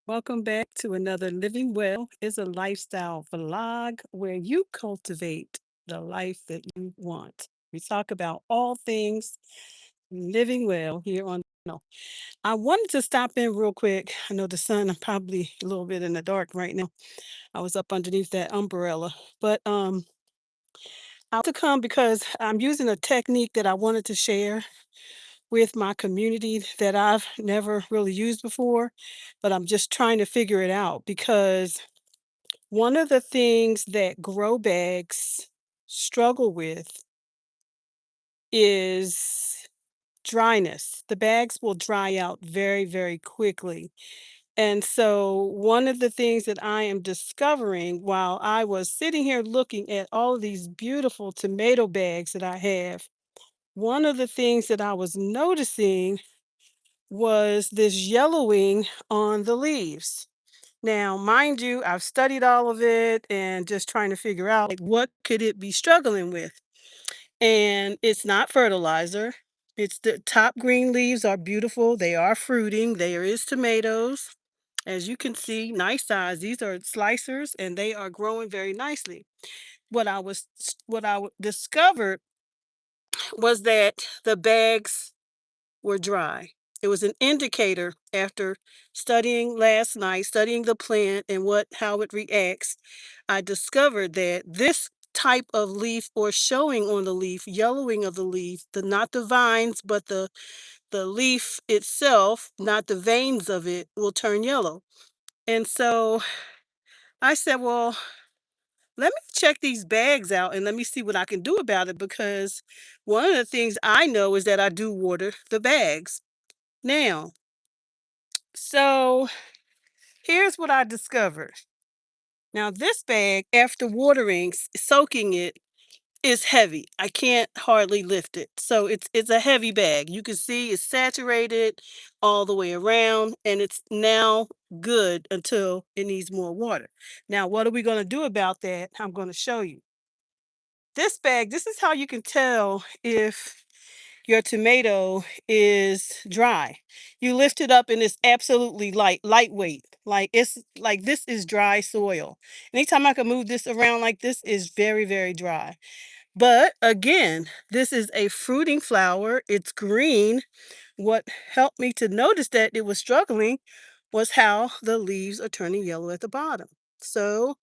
Welcome back to another Living Well is a Lifestyle vlog where you cultivate the life that you want. We talk about all things living well here on no. I wanted to stop in real quick. I know the sun, I'm probably a little bit in the dark right now. I was up underneath that umbrella. But I want to come because I'm using a technique that I wanted to share with my community that I've never really used before, but I'm just trying to figure it out because one of the things that grow bags struggle with is dryness. The bags will dry out very, very quickly. And so, one of the things that I am discovering while I was sitting here looking at all of these beautiful tomato bags that I have, one of the things that I was noticing was this yellowing on the leaves. Now, mind you, I've studied all of it and just trying to figure out like what could it be struggling with. And it's not fertilizer. It's the top green leaves are beautiful. They are fruiting. There is tomatoes. As you can see, nice size. These are slicers and they are growing very nicely. Discovered was that the bags were dry. It was an indicator after studying last night, studying the plant and what how it reacts. I discovered that this type of leaf or showing on the leaf, yellowing of the leaf, the not the vines, but the leaf itself, not the veins of it, will turn yellow. And so I said, well, let me check these bags out and let me see what I can do about it because one of the things I know is that I do water the bags. Now, so here's what I discovered. Now, this bag, after watering, soaking it, is heavy. I can't hardly lift it. So it's a heavy bag. You can see it's saturated all the way around, and it's now good until it needs more water. Now, what are we going to do about that? I'm going to show you. This bag, this is how you can tell if your tomato is dry. You lift it up and it's absolutely lightweight. Like it's like this is dry soil. Anytime I can move this around like this is very, very dry. But again, this is a fruiting flower. It's green. What helped me to notice that it was struggling was how the leaves are turning yellow at the bottom. So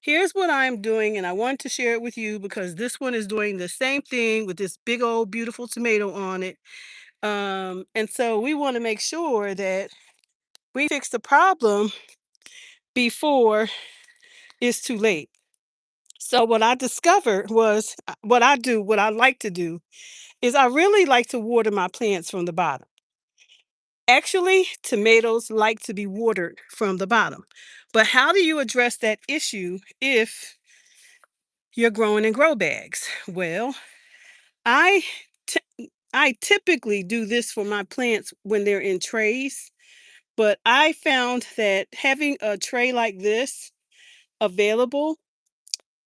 here's what I'm doing, and I want to share it with you because this one is doing the same thing with this big old beautiful tomato on it. And so we want to make sure that we fix the problem before it's too late. So what I discovered was what I like to do is I really like to water my plants from the bottom. Actually, tomatoes like to be watered from the bottom. But how do you address that issue if you're growing in grow bags? Well, I I typically do this for my plants when they're in trays, but I found that having a tray like this available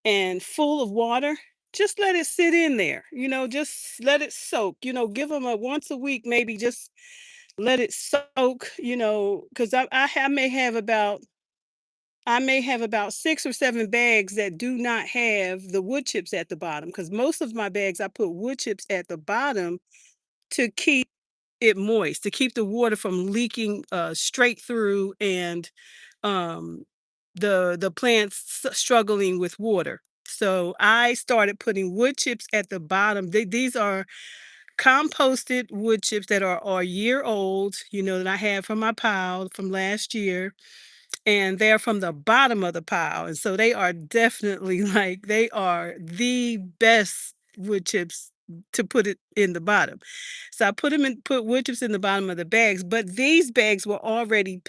and full of water, just let it sit in there. Just let it soak. Give them a once a week, maybe just let it soak. Because I may have about 6 or 7 bags that do not have the wood chips at the bottom. Because most of my bags, I put wood chips at the bottom to keep it moist, to keep the water from leaking straight through and um, the plants struggling with water. So I started putting wood chips at the bottom. These are composted wood chips that are a year old, that I had from my pile from last year, and they're from the bottom of the pile. And so they are definitely like they are the best wood chips to put it in the bottom. So I put wood chips in the bottom of the bags, but these bags were already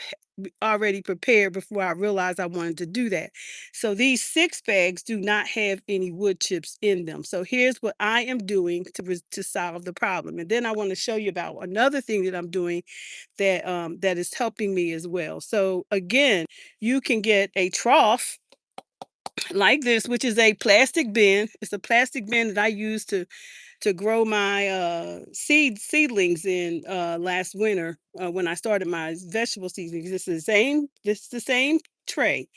prepared before I realized I wanted to do that. So these 6 bags do not have any wood chips in them. So here's what I am doing to solve the problem. And then I want to show you about another thing that I'm doing that is helping me as well. So again, you can get a trough like this, which is a plastic bin. It's a plastic bin that I use to to grow my seedlings in last winter when I started my vegetable seedlings. This is the same tray.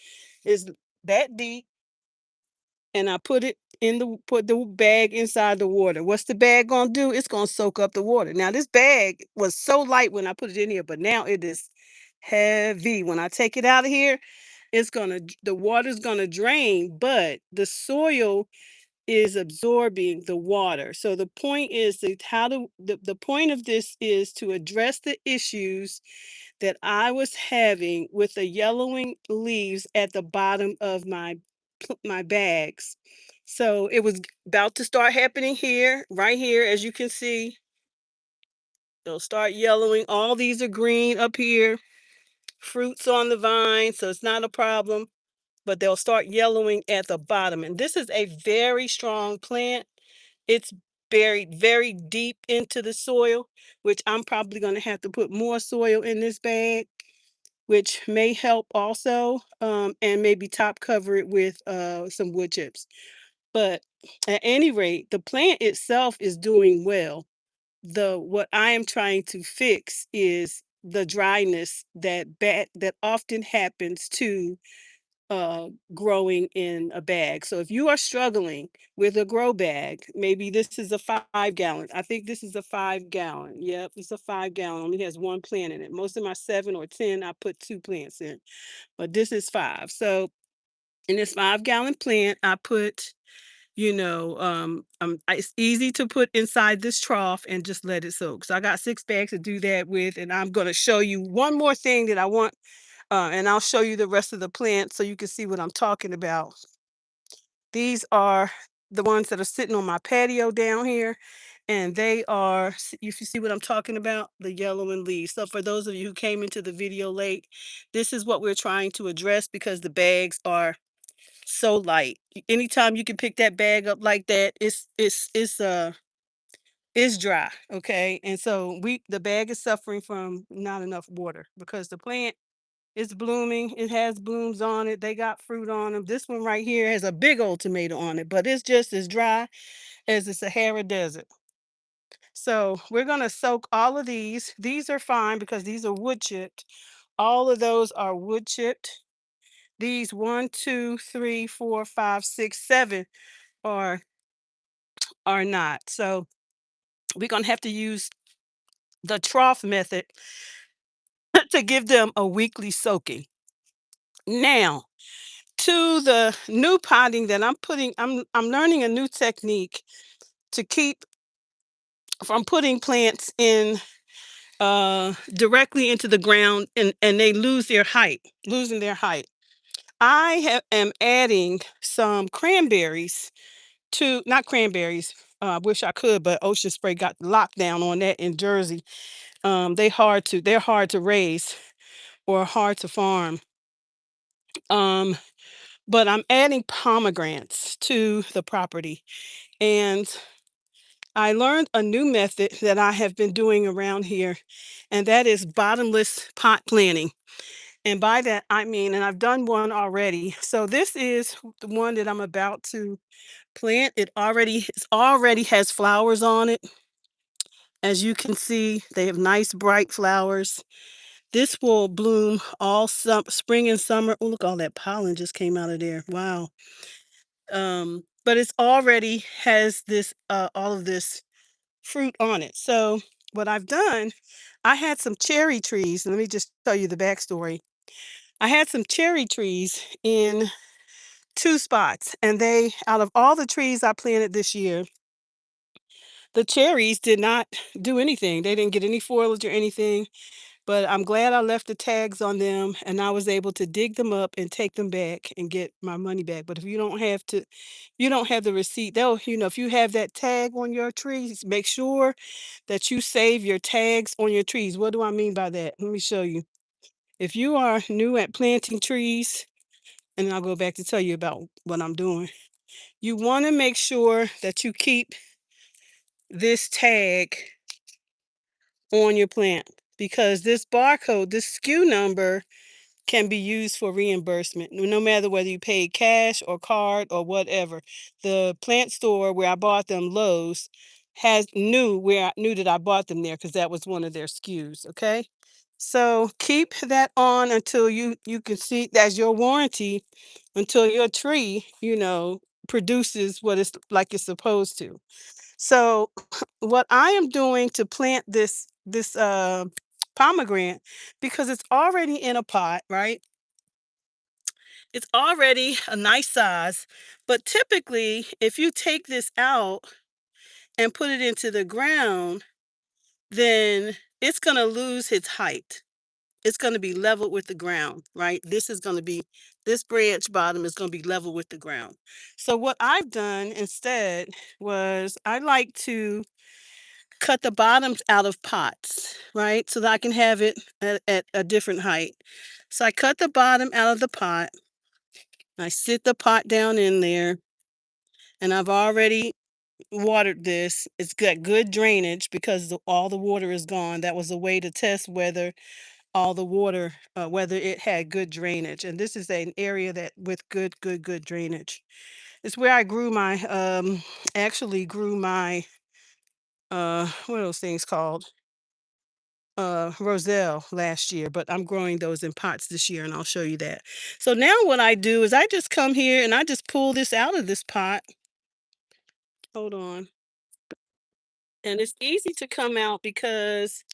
Is that deep, and I put the bag inside the water. What's the bag gonna do? It's gonna soak up the water. Now this bag was so light when I put it in here, but now it is heavy. When I take it out of here, the water's gonna drain, but the soil is absorbing the water. So the point is that the point of this is to address the issues that I was having with the yellowing leaves at the bottom of my bags. So it was about to start happening here, right here, as you can see. They'll start yellowing. All these are green up here, fruits on the vine, so it's not a problem, but they'll start yellowing at the bottom. And this is a very strong plant. It's buried very deep into the soil, which I'm probably going to have to put more soil in this bag, which may help also, and maybe top cover it with some wood chips. But at any rate, the plant itself is doing well. What I am trying to fix is the dryness that often happens to growing in a bag. So if you are struggling with a grow bag, maybe this is a 5 gallon. I think this is a 5 gallon. Yep, it's a 5 gallon. Only has one plant in it. Most of my 7 or 10, I put two plants in, but this is five. So in this 5 gallon plant, I put, it's easy to put inside this trough and just let it soak. So I got 6 bags to do that with, and I'm going to show you one more thing that I want, and I'll show you the rest of the plant so you can see what I'm talking about. These are the ones that are sitting on my patio down here, and if you see what I'm talking about, the yellowing leaves. So for those of you who came into the video late, this is what we're trying to address because the bags are so light. Anytime you can pick that bag up like that, it's dry, okay? And so the bag is suffering from not enough water because the plant is blooming. It has blooms on it. They got fruit on them. This one right here has a big old tomato on it, but it's just as dry as the Sahara Desert. So we're gonna soak all of these. These are fine because these are wood chipped. All of those are wood chipped. These one, two, three, four, five, six, seven are are not. So we're gonna have to use the trough method to give them a weekly soaking. Now, to the new potting that I'm learning a new technique to keep from putting plants in directly into the ground, and they losing their height. Am adding some cranberries to not cranberries. I wish I could, but Ocean Spray got locked down on that in Jersey. They're hard to raise or hard to farm. Um, but I'm adding pomegranates to the property, and I learned a new method that I have been doing around here, and that is bottomless pot planting. And by that I mean, and I've done one already. So this is the one that I'm about to plant. It already has flowers on it. As you can see, they have nice bright flowers. This will bloom all spring and summer. Oh, look, all that pollen just came out of there. Wow. But it's already has this all of this fruit on it. So what I've done, I had some cherry trees. Let me just tell you the backstory. I had some cherry trees in two spots, and out of all the trees I planted this year, the cherries did not do anything. They didn't get any foliage or anything. But I'm glad I left the tags on them, and I was able to dig them up and take them back and get my money back. But if you don't have the receipt, if you have that tag on your trees, make sure that you save your tags on your trees. What do I mean by that? Let me show you. If you are new at planting trees, and I'll go back to tell you about what I'm doing, you want to make sure that you keep this tag on your plant because this barcode, this SKU number, can be used for reimbursement, no matter whether you paid cash or card or whatever. The plant store where I bought them, Lowe's, has knew where I knew that I bought them there because that was one of their SKUs, okay? So keep that on until you can see as your warranty until your tree, produces what it's like it's supposed to. So what I am doing to plant this pomegranate, because it's already in a pot, right? It's already a nice size, but typically if you take this out and put it into the ground, then it's going to lose its height. It's going to be leveled with the ground, right? This branch bottom is going to be level with the ground. So what I've done instead was I like to cut the bottoms out of pots, right? So that I can have it at a different height. So I cut the bottom out of the pot. I sit the pot down in there, and I've already watered this. It's got good drainage because all the water is gone. That was a way to test whether all the water, whether it had good drainage. And this is an area that with good drainage. It's where I grew my, actually grew my, what are those things called? Roselle last year, but I'm growing those in pots this year, and I'll show you that. So now what I do is I just come here and I just pull this out of this pot. Hold on. And it's easy to come out because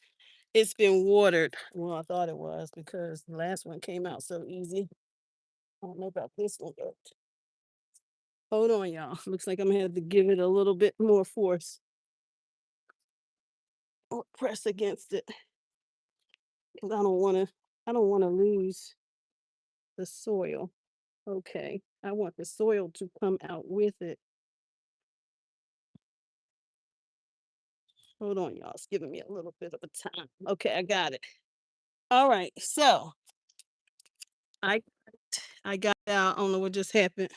it's been watered. Well, I thought it was because the last one came out so easy. I don't know about this one, but hold on, y'all. Looks like I'm gonna have to give it a little bit more force or press against it because I don't wanna lose the soil. Okay. I want the soil to come out with it. Hold on, y'all. It's giving me a little bit of a time. Okay, I got it. All right. So I I got out. I don't know what just happened.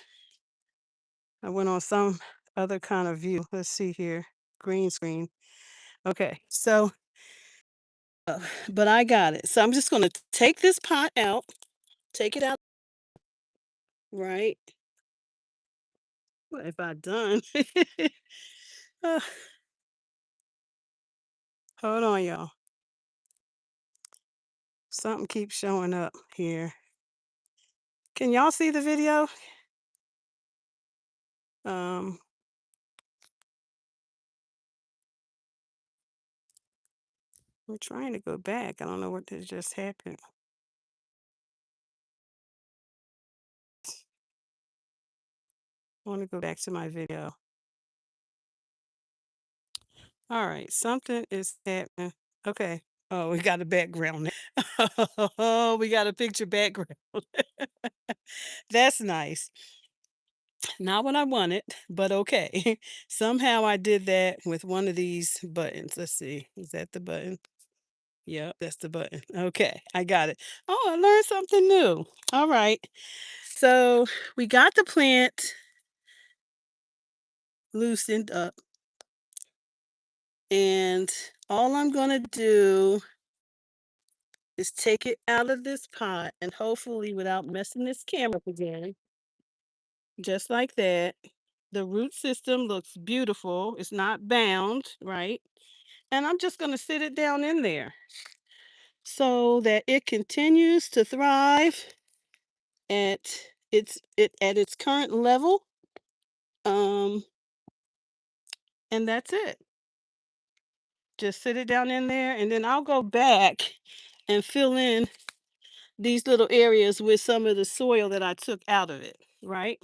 I went on some other kind of view. Let's see here. Green screen. Okay. So but I got it. So I'm just gonna take this pot out, take it out, right? What have I done? Uh, hold on, y'all. Something keeps showing up here. Can y'all see the video? Um, we're trying to go back. I don't know what just happened. I want to go back to my video. All right, something is happening. Okay. Oh, we got a background now. Oh, we got a picture background. That's nice. Not what I wanted, but okay. Somehow I did that with one of these buttons. Let's see. Is that the button? Yep, that's the button. Okay, I got it. Oh, I learned something new. All right. So we got the plant loosened up, and all I'm going to do is take it out of this pot and hopefully without messing this camera up again, just like that. The root system looks beautiful. It's not bound, right? And I'm just going to sit it down in there so that it continues to thrive at its current level. Um, and that's it. Just sit it down in there, and then I'll go back and fill in these little areas with some of the soil that I took out of it, right?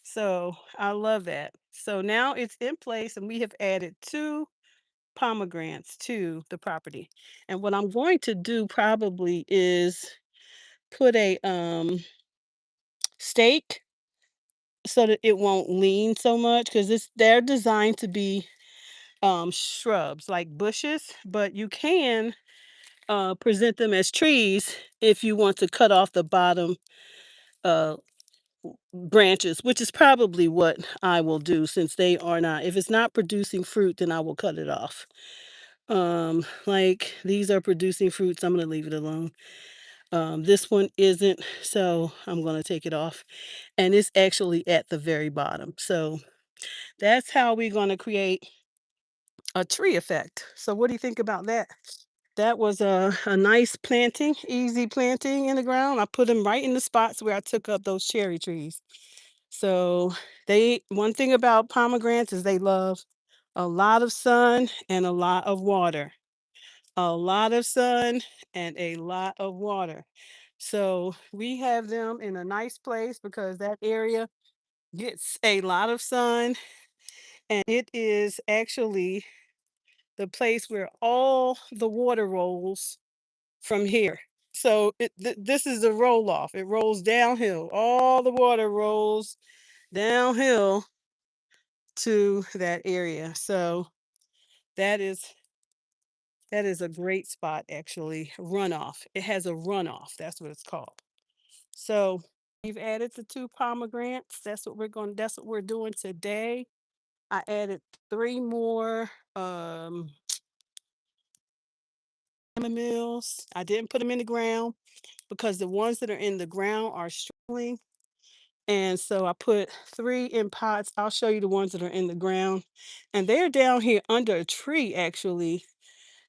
So I love that. So now it's in place, and we have added two pomegranates to the property. And what I'm going to do probably is put a stake so that it won't lean so much because they're designed to be shrubs like bushes, but you can present them as trees if you want to cut off the bottom uh, branches, which is probably what I will do since they are not. If it's not producing fruit, then I will cut it off. Like these are producing fruits, I'm gonna leave it alone. This one isn't, so I'm gonna take it off. And it's actually at the very bottom. So that's how we're gonna create a tree effect. So what do you think about that? That was a nice planting, easy planting in the ground. I put them right in the spots where I took up those cherry trees. So they one thing about pomegranates is they love a lot of sun and a lot of water. A lot of sun and a lot of water. So we have them in a nice place because that area gets a lot of sun, and it is actually the place where all the water rolls from here. So this is the roll off. It rolls downhill. All the water rolls downhill to that area. So that is that is a great spot actually. Runoff. It has a runoff. That's what it's called. So we've added the two pomegranates. That's what we're doing today. I added three more chamomile. I didn't put them in the ground because the ones that are in the ground are struggling. And so I put three in pots. I'll show you the ones that are in the ground. And they're down here under a tree actually.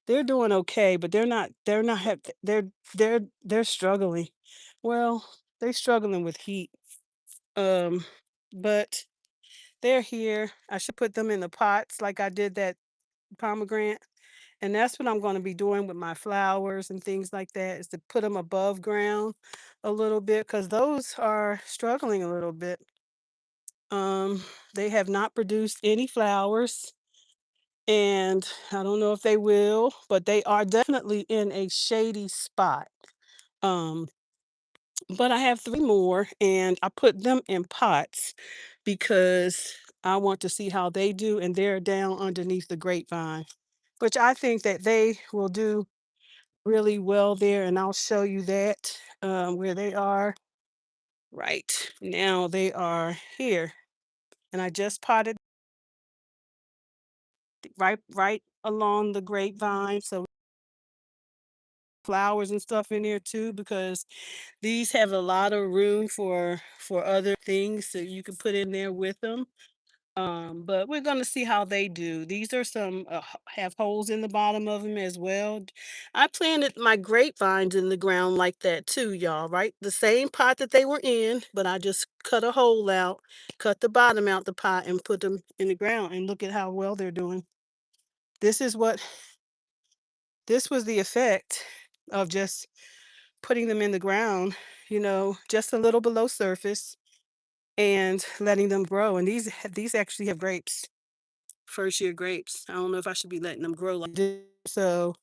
They're doing okay, but they're not have they're struggling. Well, they're struggling with heat. Um, but they're here. I should put them in the pots like I did that pomegranate. And that's what I'm going to be doing with my flowers and things like that is to put them above ground a little bit because those are struggling a little bit. Um, they have not produced any flowers, and I don't know if they will, but they are definitely in a shady spot. Um, but I have three more, and I put them in pots because I want to see how they do, and they're down underneath the grapevine, which I think that they will do really well there, and I'll show you that where they are right now. They are here, and I just potted right along the grapevine, so flowers and stuff in there too because these have a lot of room for other things that you can put in there with them. But we're gonna see how they do. These are some have holes in the bottom of them as well. I planted my grapevines in the ground like that too, y'all. Right, the same pot that they were in, but I just cut a hole out, cut the bottom out the pot, and put them in the ground. And look at how well they're doing. This is what this was the effect of just putting them in the ground, just a little below surface and letting them grow. And these actually have grapes, first year grapes. I don't know if I should be letting them grow like this. So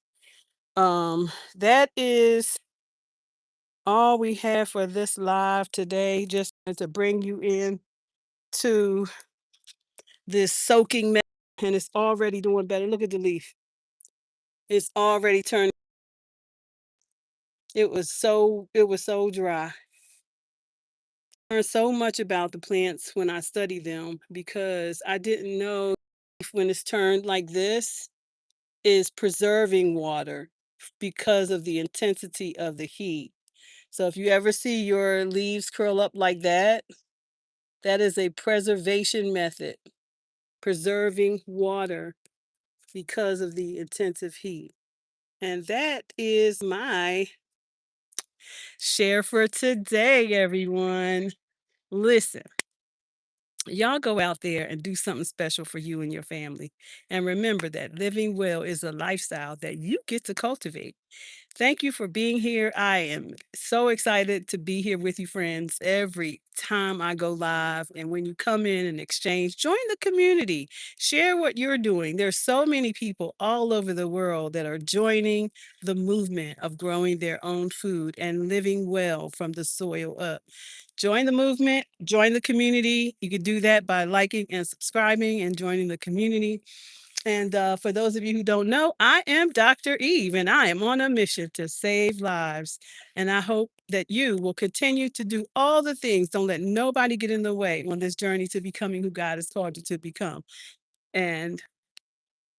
that is all we have for this live today. Just wanted to bring you in to this soaking method, and it's already doing better. Look at the leaf. It's already turned. It was so dry. Learned so much about the plants when I study them because I didn't know when it's turned like this is preserving water because of the intensity of the heat. So if you ever see your leaves curl up like that, that is a preservation method, preserving water because of the intensive heat. And that is my share for today, everyone. Listen, y'all go out there and do something special for you and your family. And remember that living well is a lifestyle that you get to cultivate. Thank you for being here. I am so excited to be here with you, friends, every time I go live. And when you come in and exchange, join the community, share what you're doing. There's so many people all over the world that are joining the movement of growing their own food and living well from the soil up. Join the movement, join the community. You can do that by liking and subscribing and joining the community. And for those of you who don't know, I am Dr. Eve, and I am on a mission to save lives. And I hope that you will continue to do all the things. Don't let nobody get in the way on this journey to becoming who God has called you to become. And